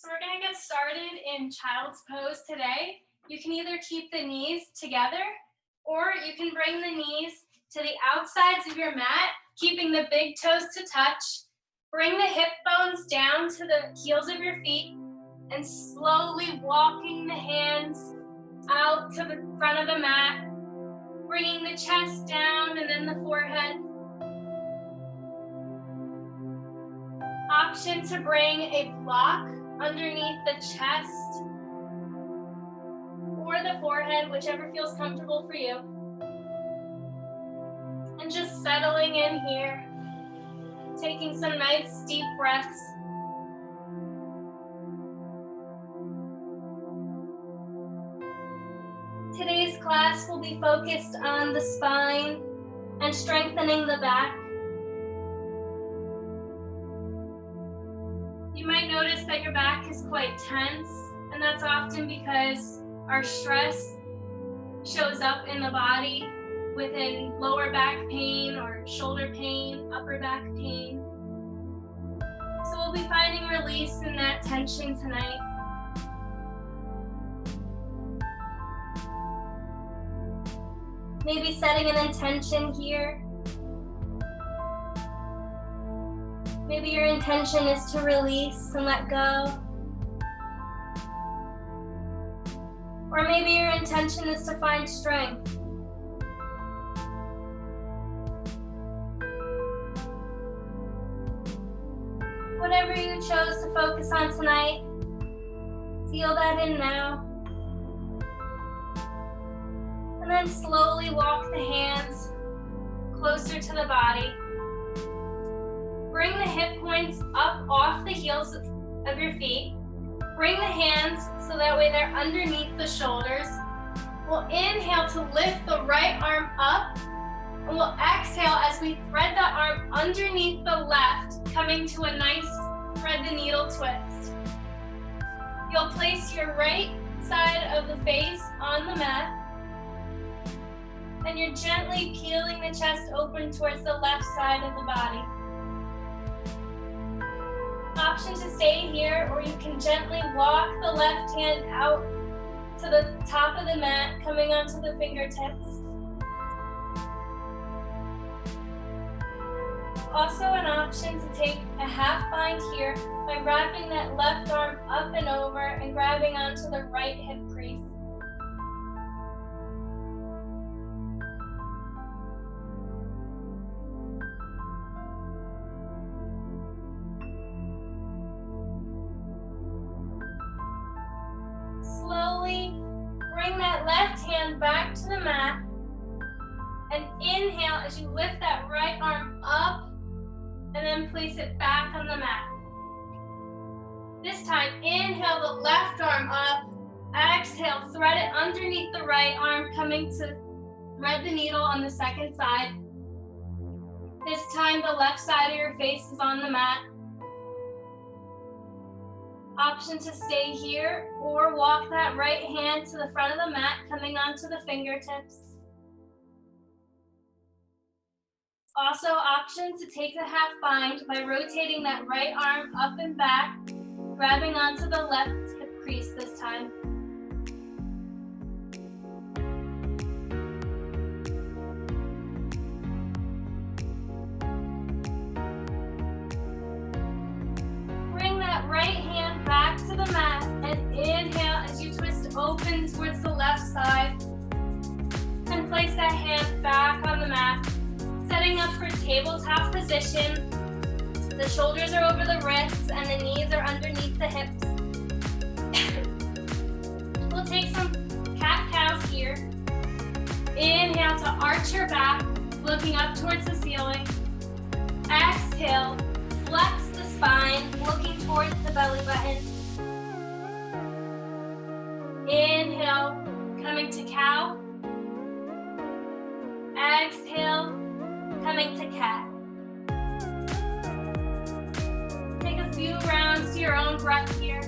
So we're going to get started in child's pose today. You can either keep the knees together or you can bring the knees to the outsides of your mat, keeping the big toes to touch. Bring the hip bones down to the heels of your feet and slowly walking the hands out to the front of the mat, bringing the chest down and then the forehead. Option to bring a block underneath the chest or the forehead, whichever feels comfortable for you. And just settling in here, taking some nice deep breaths. Today's class will be focused on the spine and strengthening the back. You might notice that your back is quite tense, and that's often because our stress shows up in the body within lower back pain or shoulder pain, upper back pain. So we'll be finding release in that tension tonight. Maybe setting an intention here. Maybe your intention is to release and let go. Or maybe your intention is to find strength. Whatever you chose to focus on tonight, feel that in now. And then slowly walk the hands closer to the body. Bring the hip points up off the heels of your feet. Bring the hands so that way they're underneath the shoulders. We'll inhale to lift the right arm up, and we'll exhale as we thread the arm underneath the left, coming to a nice thread the needle twist. You'll place your right side of the face on the mat, and you're gently peeling the chest open towards the left side of the body. Option to stay here, or you can gently walk the left hand out to the top of the mat, coming onto the fingertips. Also an option to take a half bind here by wrapping that left arm up and over and grabbing onto the right hip crease. Slowly bring that left hand back to the mat and inhale as you lift that right arm up and then place it back on the mat. This time, inhale the left arm up, exhale, thread it underneath the right arm, coming to thread the needle on the second side. This time, the left side of your face is on the mat. Option to stay here or walk that right hand to the front of the mat, coming onto the fingertips. Also, option to take the half bind by rotating that right arm up and back, grabbing onto the left hip crease this time. Bring that right hand back to the mat and inhale as you twist open towards the left side. And place that hand back on the mat. Setting up for tabletop position. The shoulders are over the wrists and the knees are underneath the hips. We'll take some cat-cows here. Inhale to arch your back, looking up towards the ceiling. Exhale, flex the spine, looking towards the belly button. Inhale, coming to cow. Exhale, coming to cat. Take a few rounds to your own breath here.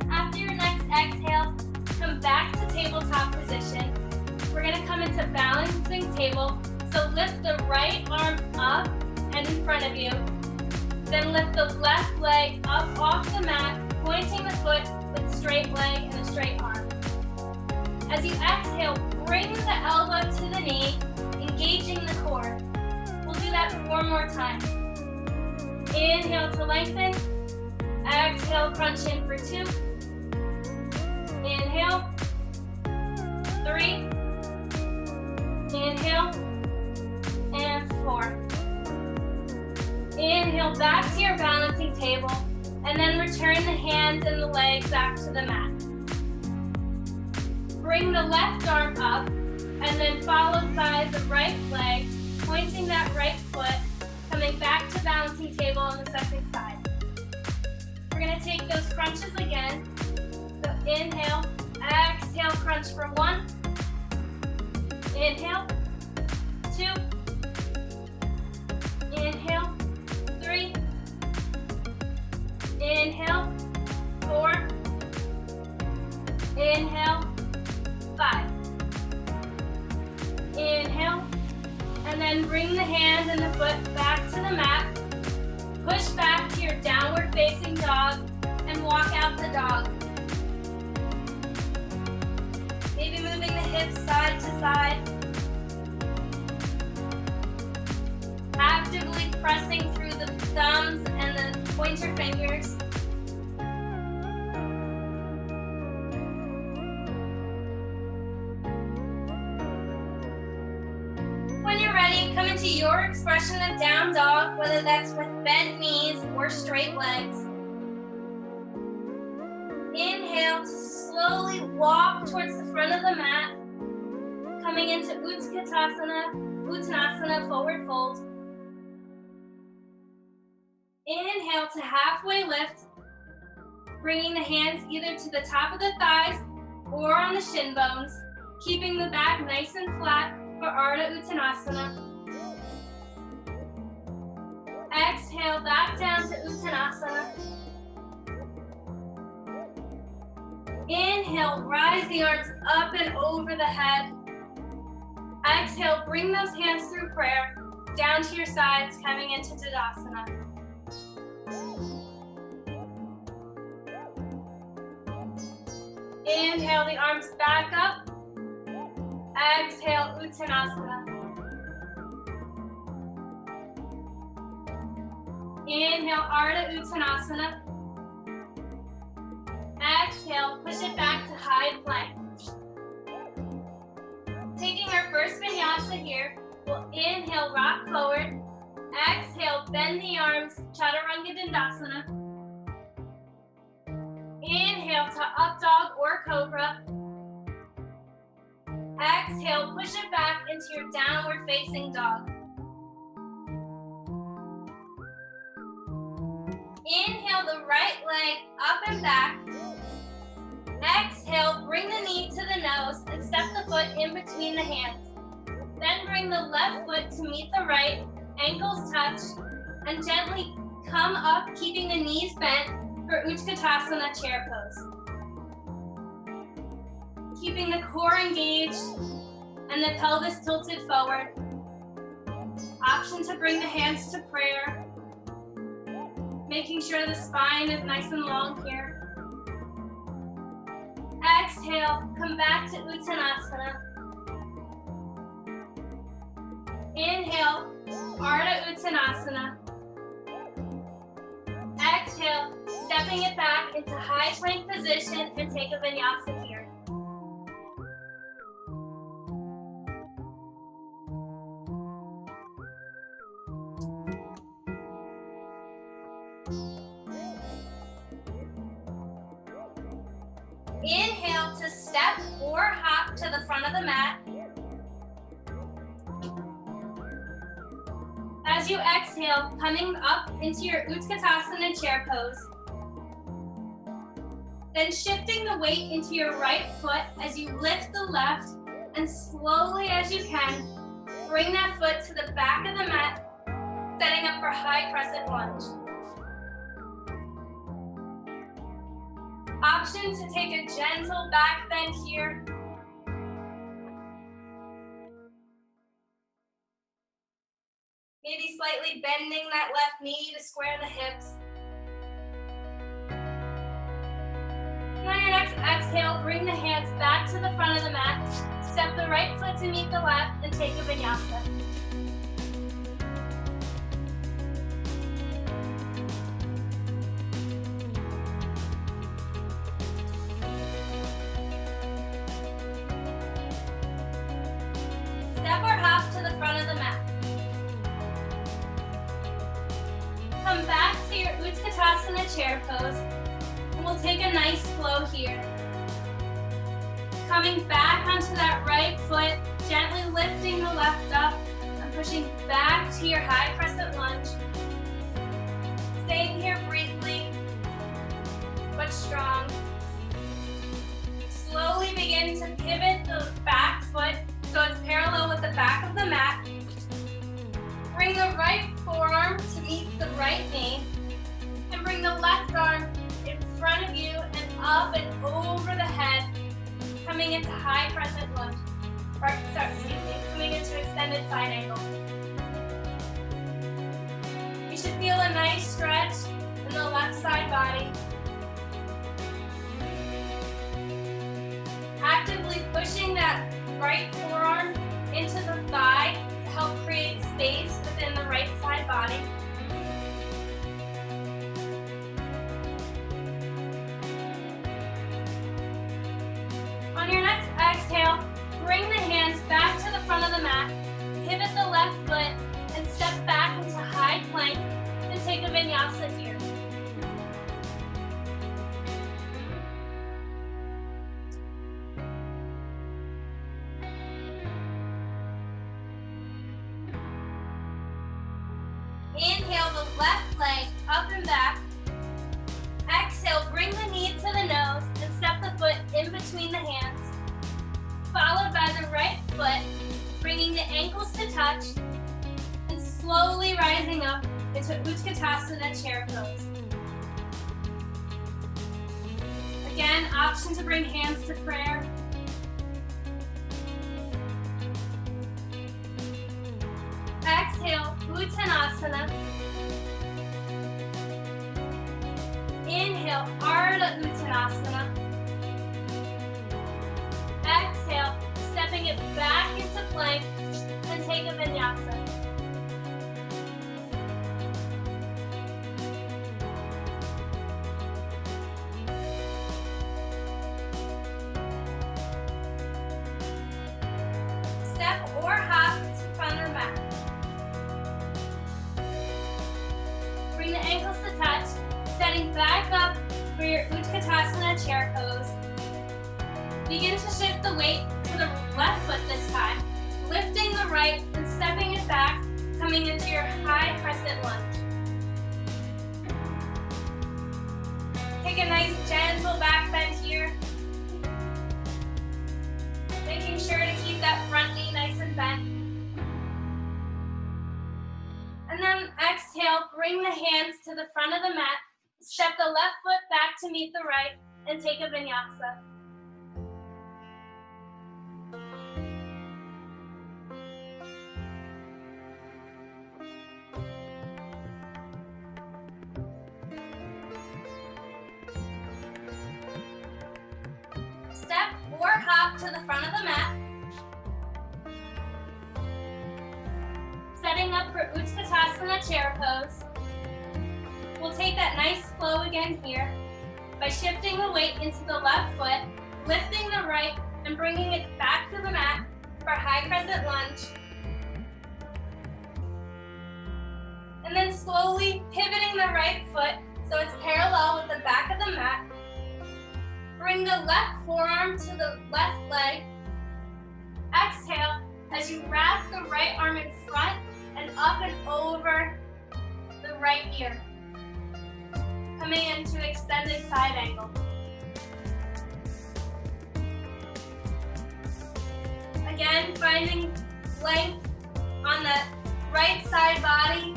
After your next exhale, come back tabletop position. We're going to come into balancing table. So lift the right arm up and in front of you. Then lift the left leg up off the mat, pointing the foot with straight leg and a straight arm. As you exhale, bring the elbow to the knee, engaging the core. We'll do that 4 more times. Inhale to lengthen. Exhale, crunch in for 2. Inhale. 3. Inhale. And 4. Inhale back to your balancing table, and then return the hands and the legs back to the mat. Bring the left arm up, and then followed by the right leg, pointing that right foot, coming back to balancing table on the second side. We're going to take those crunches again. So inhale, exhale, crunch for 1. Inhale, 2. Inhale, 3. Inhale, 4. Inhale, 5. Inhale, and then bring the hands and the foot back to the mat. Push back to your downward facing dog and walk out the dog. Maybe moving the hips side to side. Actively pressing through the thumbs and the pointer fingers. When you're ready, come into your expression of down dog, whether that's with bent knees or straight legs. Inhale to slowly walk towards the front of the mat, coming into Uttanasana, forward fold. Inhale to halfway lift, bringing the hands either to the top of the thighs or on the shin bones, keeping the back nice and flat for Ardha Uttanasana. Exhale back down to Uttanasana. Inhale, rise the arms up and over the head. Exhale, bring those hands through prayer down to your sides, coming into Tadasana. Inhale the arms back up. Exhale, Uttanasana. Inhale, Ardha Uttanasana. Exhale, push it back to high plank. Taking our first vinyasa here, we'll inhale, rock forward. Exhale, bend the arms, Chaturanga Dandasana. Inhale to up dog or cobra. Exhale, push it back into your downward facing dog. Inhale the right leg up and back. Exhale, bring the knee to the nose and step the foot in between the hands. Then bring the left foot to meet the right, ankles touch, and gently come up, keeping the knees bent for Utkatasana chair pose. Keeping the core engaged and the pelvis tilted forward. Option to bring the hands to prayer. Making sure the spine is nice and long here. Exhale, come back to Uttanasana. Inhale, Ardha Uttanasana. Exhale, stepping it back into high plank position and take a vinyasa here. Inhale to step or hop to the front of the mat. As you exhale, coming up into your Utkatasana chair pose. Then shifting the weight into your right foot as you lift the left, and slowly as you can, bring that foot to the back of the mat, setting up for high crescent lunge. Option to take a gentle back bend here, Slightly bending that left knee to square the hips. And on your next exhale, bring the hands back to the front of the mat. Step the right foot to meet the left and take a vinyasa. Step or hop to the front of the mat. Come back to your 𝒱𝒾𝓃𝓎𝓶𝓈𝓉 chair pose. And we'll take a nice flow here. Coming back onto that right foot, gently lifting the left up and pushing back to your high crescent lunge. Staying here briefly, but strong. Slowly begin to pivot the back foot so it's parallel with the back of the mat. Bring the right forearm to meet the right knee, and bring the left arm in front of you and up and over the head, coming into high crescent lunge. Coming into extended side angle. You should feel a nice stretch in the left side body. Actively pushing that right forearm into the thigh to help create space within the right side body. On your next exhale, bring the hands back to the front of the mat, pivot the left foot, and step back into high plank and take a vinyasa here. Inhale the left leg up and back. Exhale, bring the knee to the nose and step the foot in between the hands. Followed by the right foot, bringing the ankles to touch and slowly rising up into 𝒱𝒾𝓃𝓎𝓶𝓈𝓉 chair pose. Again, option to bring hands to prayer. Exhale, Uttanasana. Inhale, Ardha Uttanasana. Exhale, stepping it back into plank and take a vinyasa. Step or hop to front or back. Bring the ankles to touch, setting back up for your 𝒱𝒾𝓃𝓎𝓶𝓈𝓉 chair pose. Begin to shift the weight to the left foot this time, lifting the right and stepping it back, coming into your high crescent lunge. Take a nice gentle back bend here, making sure to keep that front knee nice and bent. And then exhale, bring the hands to the front of the mat, step the left foot back to meet the right, and take a vinyasa. Step or hop to the front of the mat. Setting up for 𝒱𝒾𝓃𝓎𝓶𝓈𝓉 chair pose. We'll take that nice flow again here by shifting the weight into the left foot, lifting the right, and bringing it back to the mat for high crescent lunge. And then slowly pivoting the right foot so it's parallel with the back of the mat. Bring the left forearm to the left leg. Exhale as you wrap the right arm in front and up and over the right ear. Coming into extended side angle. Again, finding length on the right side body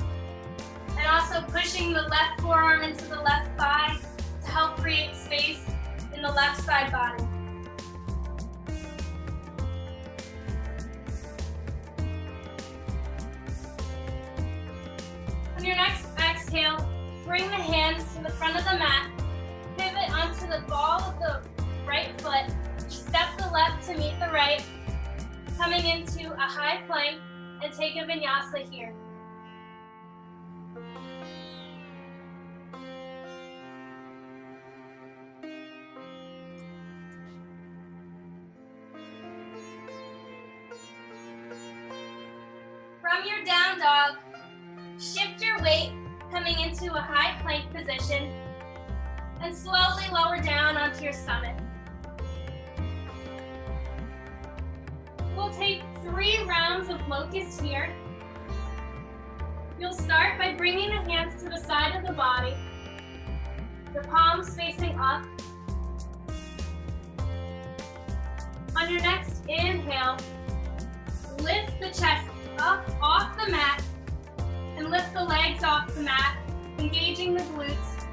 and also pushing the left forearm into the left thigh to help create space in the left side body. right foot. Step the left to meet the right. Coming into a high plank and take a vinyasa here. From your down dog, shift your weight coming into a high plank position and slowly lower down onto your stomach. We'll take 3 rounds of locust here. You'll start by bringing the hands to the side of the body, the palms facing up. On your next inhale, lift the chest up off the mat and lift the legs off the mat, engaging the glutes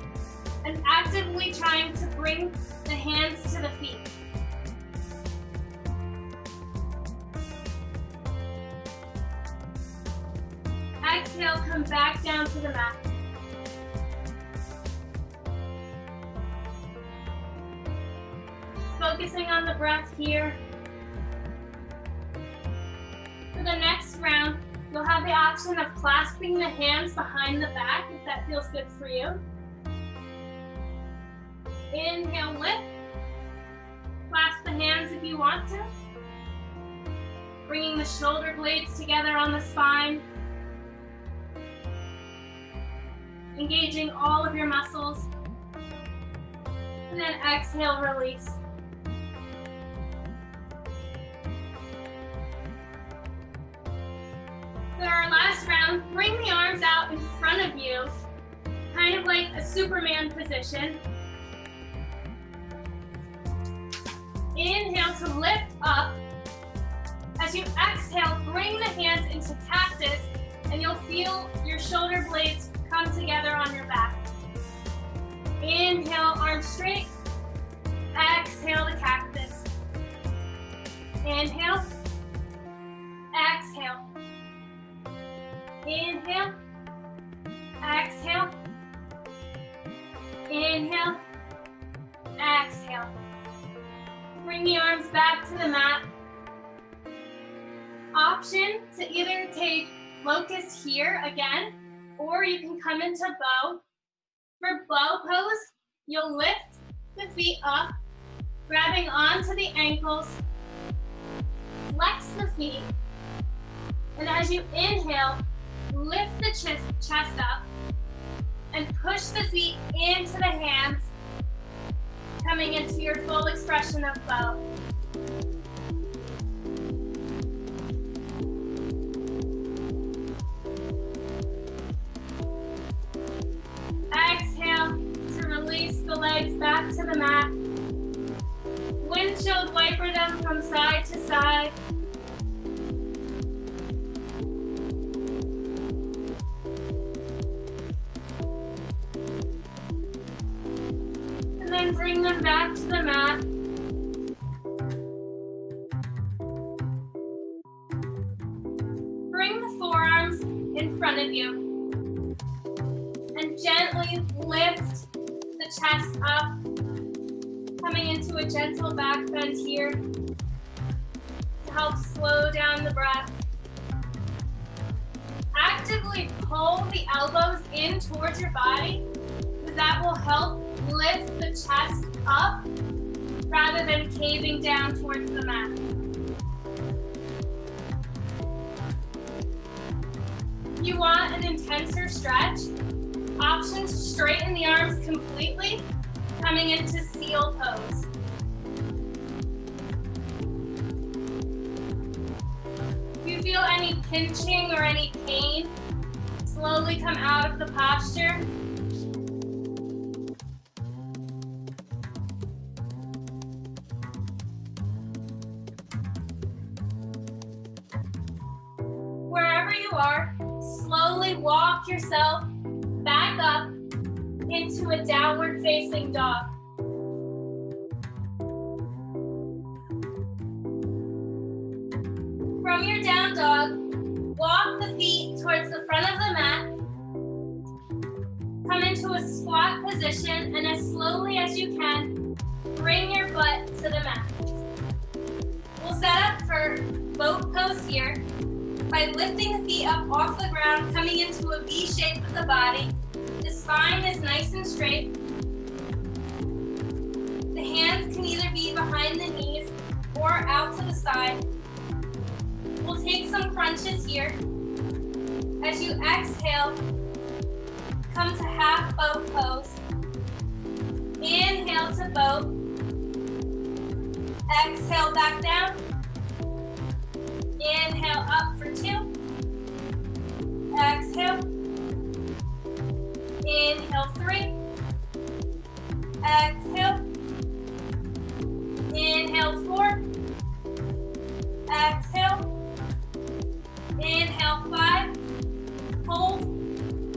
and actively trying to bring the hands to the feet. Exhale, come back down to the mat. Focusing on the breath here. For the next round, you'll have the option of clasping the hands behind the back if that feels good for you. Inhale, lift. Clasp the hands if you want to. Bringing the shoulder blades together on the spine. Engaging all of your muscles. And then exhale, release. For our last round, bring the arms out in front of you, kind of like a Superman position. Inhale to lift up. As you exhale, bring the hands into cactus, and you'll feel your shoulder blades come together on your back. Inhale, arms straight. Exhale to cactus. Inhale. Exhale. Inhale. Exhale. Inhale. Exhale. Bring the arms back to the mat. Option to either take locust here again, or you can come into bow. For bow pose, you'll lift the feet up, grabbing onto the ankles, flex the feet, and as you inhale, lift the chest up, and push the feet into the hands, coming into your full expression of bow. Exhale to release the legs back to the mat. Windshield wiper them from side to side. And then bring them back to the mat. Bring the forearms in front of you. And gently lift the chest up, coming into a gentle back bend here to help slow down the breath. Actively pull the elbows in towards your body, because that will help lift the chest up rather than caving down towards the mat. If you want an intenser stretch, option to straighten the arms completely, coming into seal pose. If you feel any pinching or any pain, slowly come out of the posture. Wherever you are, slowly walk yourself back up into a downward facing dog. From your down dog, walk the feet towards the front of the mat. Come into a squat position, and as slowly as you can, bring your butt to the mat. We'll set up for boat pose here by lifting the feet up off the ground, coming into a V shape with the body. The spine is nice and straight. The hands can either be behind the knees or out to the side. We'll take some crunches here. As you exhale, come to half boat pose. Inhale to boat. Exhale back down. Inhale up for 2. Exhale. Inhale 3. Exhale. Inhale 4. Exhale. Inhale 5. Hold.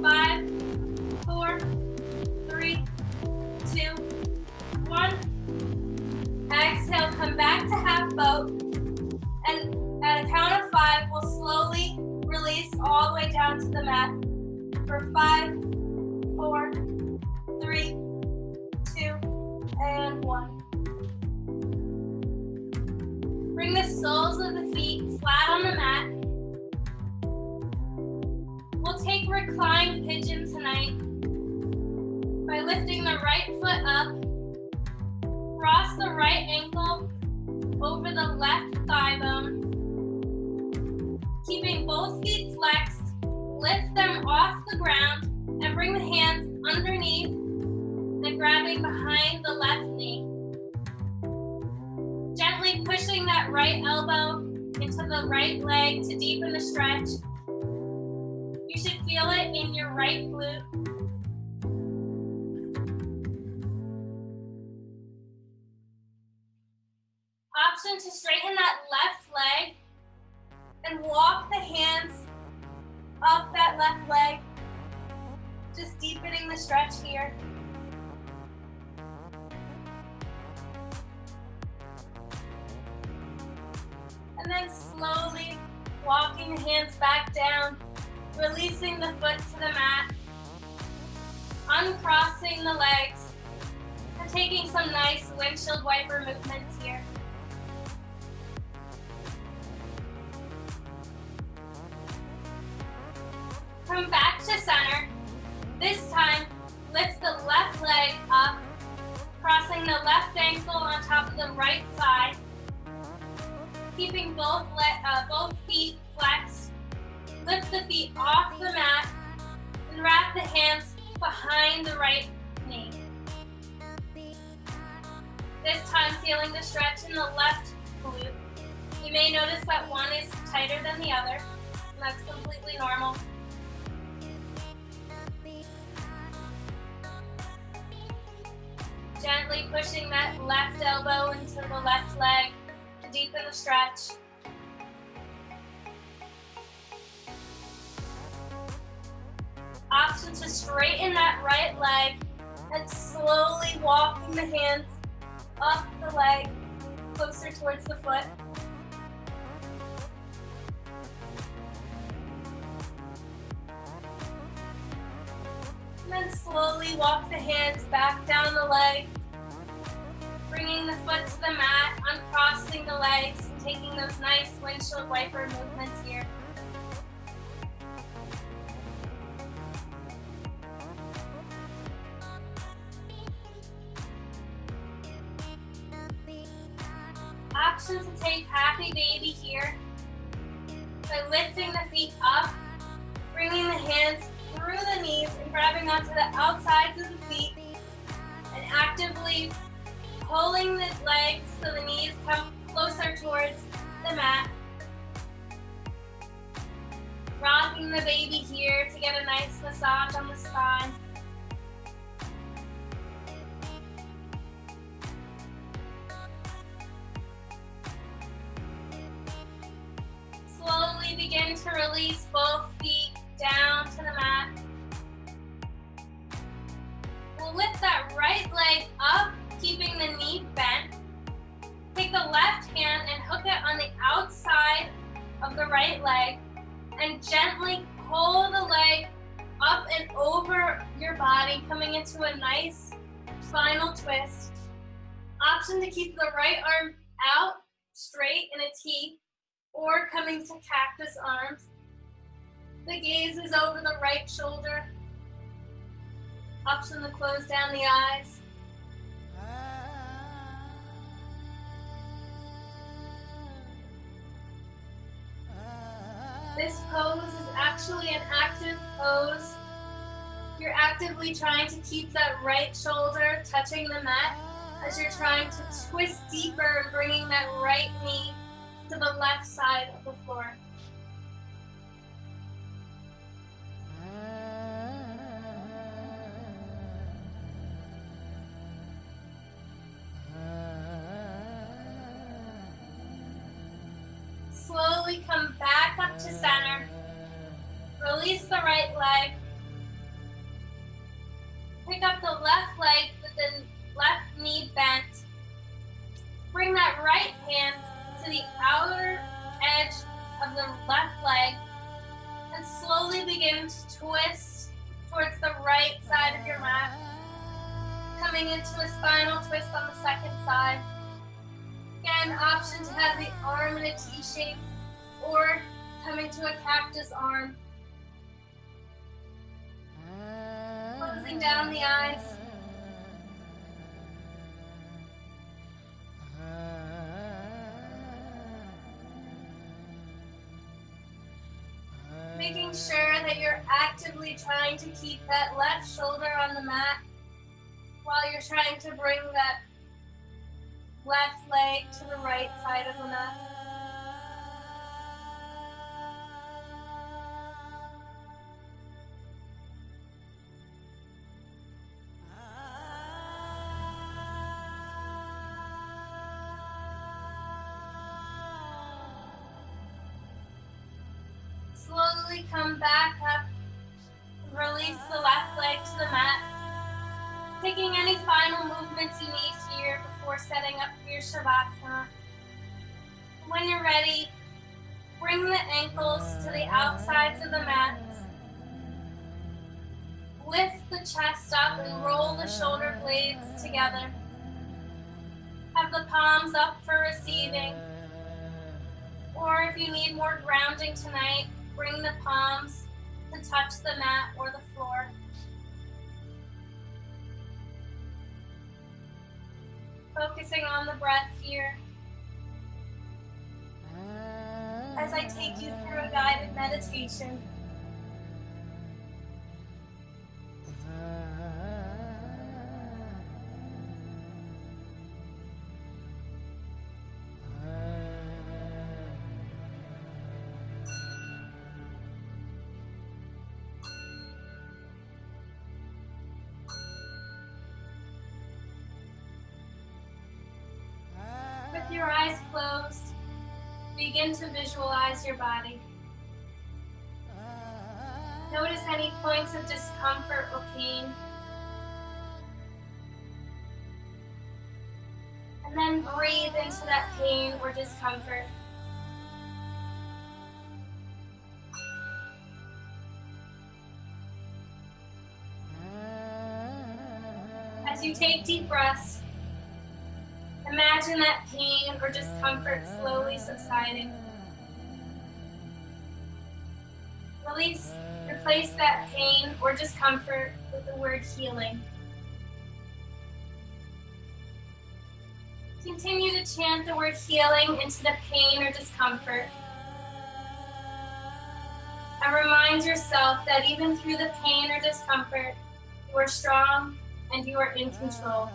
5, 4, 3, 2, 1. Exhale, come back to half boat. And at a count of 5, we'll slowly release all the way down to the mat. For 5, 4, 3, 2, and 1. Bring the soles of the feet flat on the mat. We'll take reclined pigeon tonight by lifting the right foot up. Cross the right ankle over the left thigh bone. Keeping both feet flexed, lift them off the ground and bring the hands underneath and grabbing behind the left knee. Gently pushing that right elbow into the right leg to deepen the stretch. You should feel it in your right glute. Option to straighten that left leg and walk the hands up that left leg, just deepening the stretch here. And then slowly walking the hands back down, releasing the foot to the mat, uncrossing the legs, and taking some nice windshield wiper movements here. Come back to center. This time, lift the left leg up, crossing the left ankle on top of the right thigh, keeping both feet flexed. Lift the feet off the mat and wrap the hands behind the right knee. This time, feeling the stretch in the left glute. You may notice that one is tighter than the other, and that's completely normal. Gently pushing that left elbow into the left leg to deepen the stretch. Option to straighten that right leg and slowly walking the hands up the leg closer towards the foot. And then slowly walk the hands back down the leg, bringing the foot to the mat, uncrossing the legs, and taking those nice windshield wiper movements here. Option to take happy baby here by lifting the feet up, bringing the hands through the knees and grabbing onto the outsides of the feet and actively pulling the legs so the knees come closer towards the mat. Rocking the baby here to get a nice massage on the spine. Slowly begin to release both feet down to the mat. We'll lift that right leg up, keeping the knee bent. Take the left hand and hook it on the outside of the right leg and gently pull the leg up and over your body, coming into a nice final twist. Option to keep the right arm out, straight in a T, or coming to cactus arms. The gaze is over the right shoulder. Option to close down the eyes. This pose is actually an active pose. You're actively trying to keep that right shoulder touching the mat as you're trying to twist deeper and bringing that right knee to the left side of the floor. Slowly come back up to center. Release the right leg. Pick up the left leg with the left knee bent. Bring that right hand to the outer edge of the left leg and slowly begin to twist towards the right side of your mat. Coming into a spinal twist on the second side. Again, option to have the arm in a T shape or coming to a cactus arm. Closing down the eyes. Making sure that you're actively trying to keep that left shoulder on the mat while you're trying to bring that left leg to the right side of the mat. Slowly come back up, release the left leg to the mat, taking any final movements you need here before setting up for your Shavasana. When you're ready, bring the ankles to the outsides of the mat, lift the chest up and roll the shoulder blades together. Have the palms up for receiving, or if you need more grounding tonight, bring the palms to touch the mat or the floor. Focusing on the breath here as I take you through a guided meditation. With your eyes closed, begin to visualize your body. Notice any points of discomfort or pain. And then breathe into that pain or discomfort. As you take deep breaths, imagine that pain or discomfort slowly subsiding. Replace that pain or discomfort with the word healing. Continue to chant the word healing into the pain or discomfort. And remind yourself that even through the pain or discomfort, you are strong and you are in control.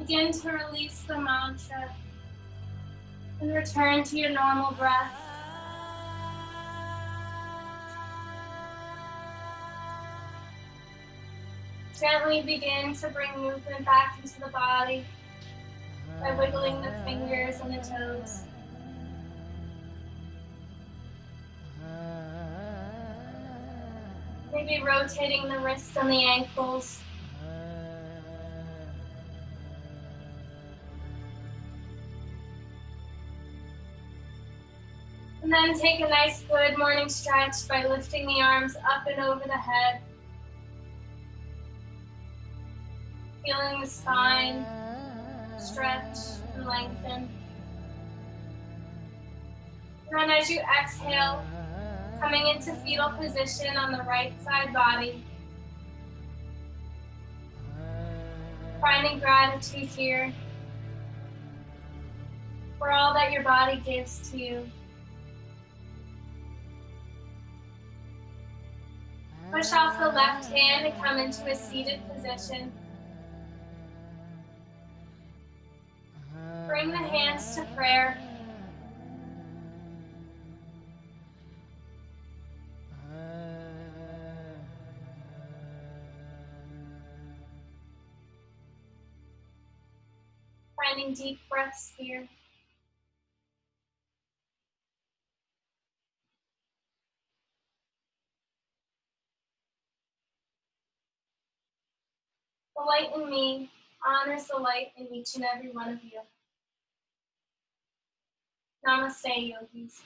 Begin to release the mantra and return to your normal breath. Gently begin to bring movement back into the body by wiggling the fingers and the toes. Maybe rotating the wrists and the ankles. And then take a nice good morning stretch by lifting the arms up and over the head. Feeling the spine stretch and lengthen. And then as you exhale, coming into fetal position on the right side body. Finding gratitude here for all that your body gives to you. Push off the left hand and come into a seated position. Bring the hands to prayer. Finding deep breaths here. The light in me honors the light in each and every one of you. Namaste, yogis.